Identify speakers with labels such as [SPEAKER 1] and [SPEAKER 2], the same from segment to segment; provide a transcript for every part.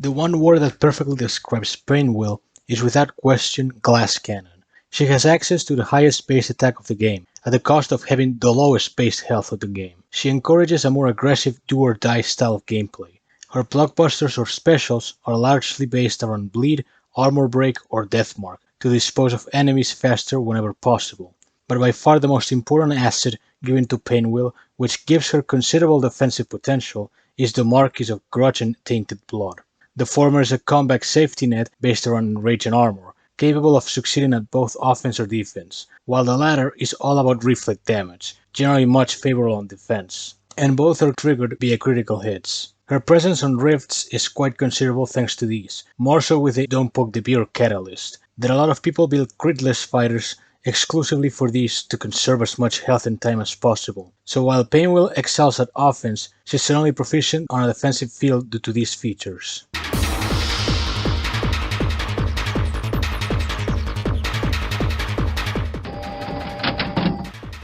[SPEAKER 1] The one word that perfectly describes Painwheel is without question Glass Cannon. She has access to the highest base attack of the game, at the cost of having the lowest base health of the game. She encourages a more aggressive do-or-die style of gameplay. Her blockbusters or specials are largely based around bleed, armor break, or death mark, to dispose of enemies faster whenever possible. But by far the most important asset given to Painwheel, which gives her considerable defensive potential, is the Marquis of Grudge and Tainted Blood. The former is a comeback safety net based around rage and armor, capable of succeeding at both offense or defense, while the latter is all about reflect damage, generally much favorable on defense, and both are triggered via critical hits. Her presence on rifts is quite considerable thanks to these, more so with the Don't Poke the Bear catalyst, that a lot of people build critless fighters exclusively for these to conserve as much health and time as possible. So while Painwheel excels at offense, she's certainly proficient on a defensive field due to these features.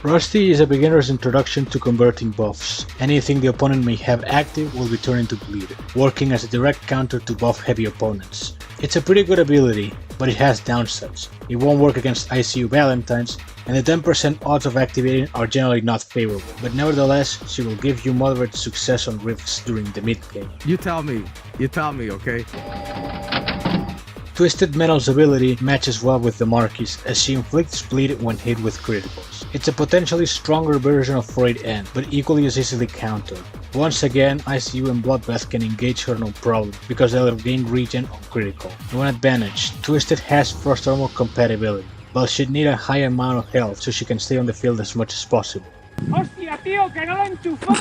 [SPEAKER 1] Rusty is a beginner's introduction to converting buffs. Anything the opponent may have active will be turned into bleed, working as a direct counter to buff-heavy opponents. It's a pretty good ability, but it has downsides. It won't work against ICU Valentines, and the 10% odds of activating are generally not favorable, but nevertheless, she will give you moderate success on rifts during the mid-game.
[SPEAKER 2] You tell me, okay?
[SPEAKER 1] Twisted Metal's ability matches well with the Marquis, as she inflicts bleed when hit with criticals. It's a potentially stronger version of Frayed End, but equally as easily countered. Once again, ICU and Bloodbath can engage her no problem, because they'll gain regen on critical. One advantage, Twisted has Frost Armor compatibility, but she'd need a high amount of health so she can stay on the field as much as possible.
[SPEAKER 3] ¡Hostia, tío, que no la enchufó!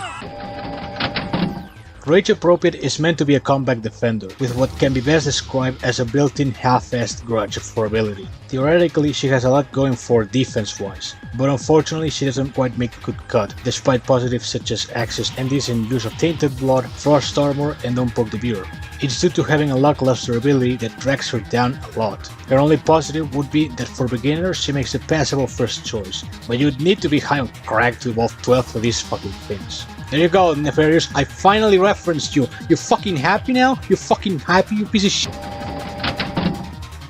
[SPEAKER 1] Rage Appropriate is meant to be a comeback defender, with what can be best described as a built-in half-assed grudge for ability. Theoretically, she has a lot going for defense-wise, but unfortunately she doesn't quite make a good cut, despite positives such as access and decent use of Tainted Blood, Frost Armor, and Don't Poke the Bear. It's due to having a lackluster ability that drags her down a lot. Her only positive would be that for beginners she makes a passable first choice, but you'd need to be high on crack to evolve 12 for these fucking things. There you go, Nefarious, I finally referenced you. You fucking happy now? You fucking happy, you piece of shit?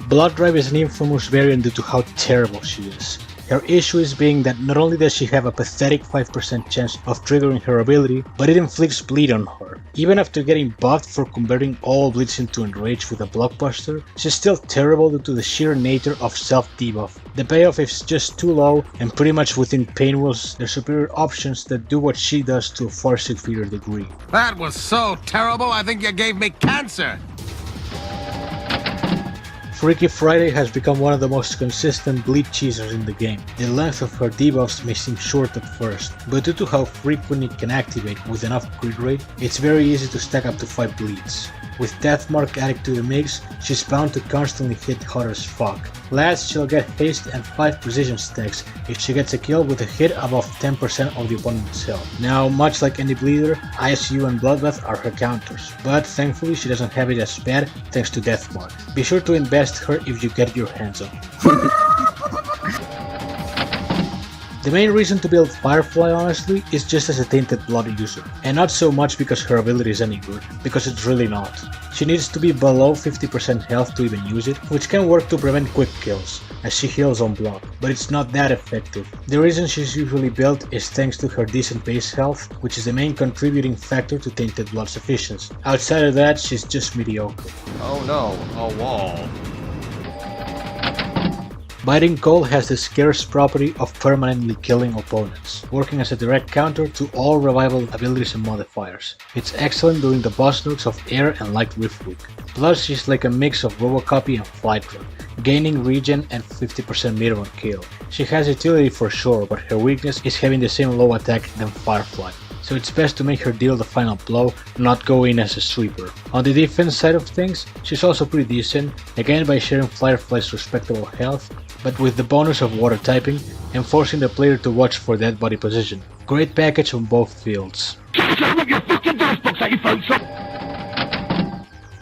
[SPEAKER 1] Blood Drive is an infamous variant due to how terrible she is. Her issue is being that not only does she have a pathetic 5% chance of triggering her ability, but it inflicts bleed on her. Even after getting buffed for converting all bleeds into enrage with a blockbuster, she's still terrible due to the sheer nature of self-debuff. The payoff is just too low, and pretty much within Painwheel's there's superior options that do what she does to a far superior degree.
[SPEAKER 2] That was so terrible, I think you gave me cancer!
[SPEAKER 1] Freaky Friday has become one of the most consistent bleed cheesers in the game. The length of her debuffs may seem short at first, but due to how frequent it can activate with enough crit rate, it's very easy to stack up to 5 bleeds. With Deathmark added to the mix, she's bound to constantly hit hard as fuck. Last, she'll get haste and 5 precision stacks if she gets a kill with a hit above 10% of the opponent's health. Now, much like any bleeder, ISU and Bloodbath are her counters, but thankfully she doesn't have it as bad thanks to Deathmark. Be sure to invest her if you get your hands on her. The main reason to build Firefly, honestly, is just as a Tainted Blood user, and not so much because her ability is any good, because it's really not. She needs to be below 50% health to even use it, which can work to prevent quick kills, as she heals on block, but it's not that effective. The reason she's usually built is thanks to her decent base health, which is the main contributing factor to Tainted Blood's efficiency. Outside of that, she's just mediocre.
[SPEAKER 2] Oh no, a wall.
[SPEAKER 1] Biting Cold has the scarce property of permanently killing opponents, working as a direct counter to all revival abilities and modifiers. It's excellent during the boss nukes of Air and Light Riftweek. Plus she's like a mix of Robocopy and Flytrap, gaining regen and 50% meter on kill. She has utility for sure, but her weakness is having the same low attack than Firefly, so it's best to make her deal the final blow, not go in as a sweeper. On the defense side of things, she's also pretty decent, again by sharing Firefly's respectable health, but with the bonus of water typing and forcing the player to watch for dead body position. Great package on both fields.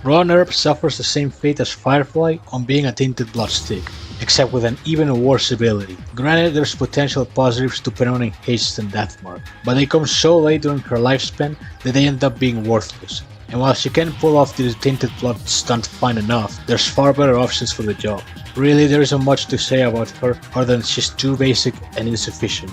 [SPEAKER 1] Raw Nerv suffers the same fate as Firefly on being a Tainted Blood stick, except with an even worse ability. Granted, there's potential positives to Permanent Haste and Deathmark, but they come so late during her lifespan that they end up being worthless. And while she can pull off the tainted blood stunt fine enough, there's far better options for the job. Really, there isn't much to say about her other than she's too basic and insufficient.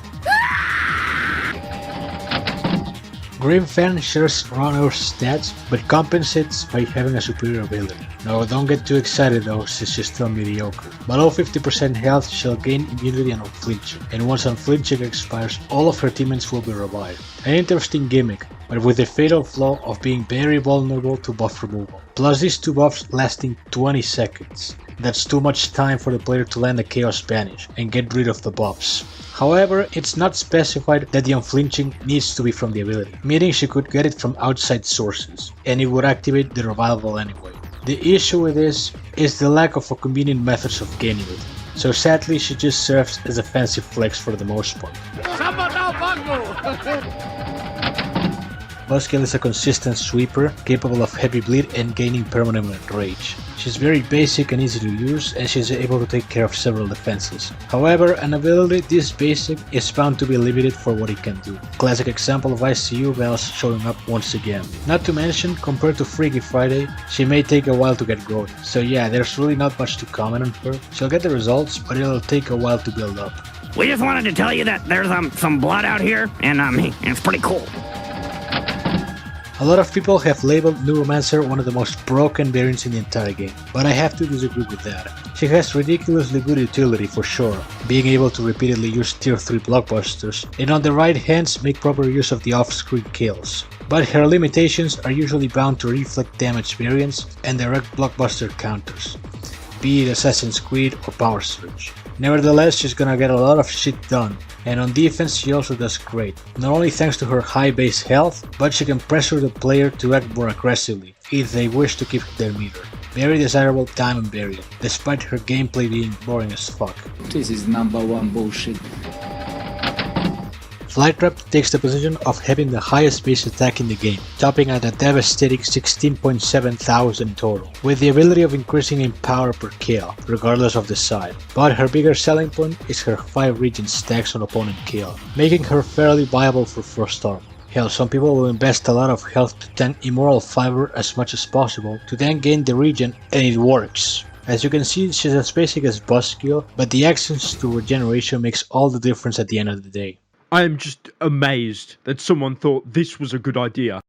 [SPEAKER 1] Grim Fan shares Runner's stats, but compensates by having a superior ability. Now don't get too excited though, since she's still mediocre. Below 50% health, she'll gain immunity and unflinching, and once unflinching expires, all of her teammates will be revived. An interesting gimmick, but with the fatal flaw of being very vulnerable to buff removal. Plus these two buffs lasting 20 seconds. That's too much time for the player to land a Chaos Banish and get rid of the buffs. However, it's not specified that the unflinching needs to be from the ability, meaning she could get it from outside sources, and it would activate the revival anyway. The issue with this is the lack of convenient methods of gaining it, so sadly she just serves as a fancy flex for the most part. Buzzkill is a consistent sweeper, capable of heavy bleed and gaining permanent rage. She's very basic and easy to use, and she's able to take care of several defenses. However, an ability this basic is bound to be limited for what it can do. Classic example of ICU bells showing up once again. Not to mention, compared to Freaky Friday, she may take a while to get going. So yeah, there's really not much to comment on her. She'll get the results, but it'll take a while to build up.
[SPEAKER 4] We just wanted to tell you that there's some blood out here, and it's pretty cool.
[SPEAKER 1] A lot of people have labeled Neuromancer one of the most broken variants in the entire game, but I have to disagree with that. She has ridiculously good utility for sure, being able to repeatedly use tier 3 blockbusters, and on the right hands make proper use of the off-screen kills. But her limitations are usually bound to reflect damage variants and direct blockbuster counters, be it Assassin's Creed or Power Surge. Nevertheless, she's gonna get a lot of shit done, and on defense she also does great, not only thanks to her high base health, but she can pressure the player to act more aggressively if they wish to keep their meter. Very desirable diamond variant, despite her gameplay being boring as fuck.
[SPEAKER 5] This is #1 bullshit.
[SPEAKER 1] Flytrap takes the position of having the highest base attack in the game, topping at a devastating 16,700 total, with the ability of increasing in power per kill, regardless of the side. But her bigger selling point is her 5 regen stacks on opponent kill, making her fairly viable for first armor. Hell, some people will invest a lot of health to tank Immoral Fiber as much as possible to then gain the regen, and it works. As you can see, she's as basic as Buzzkill, but the access to regeneration makes all the difference at the end of the day.
[SPEAKER 6] I am just amazed that someone thought this was a good idea.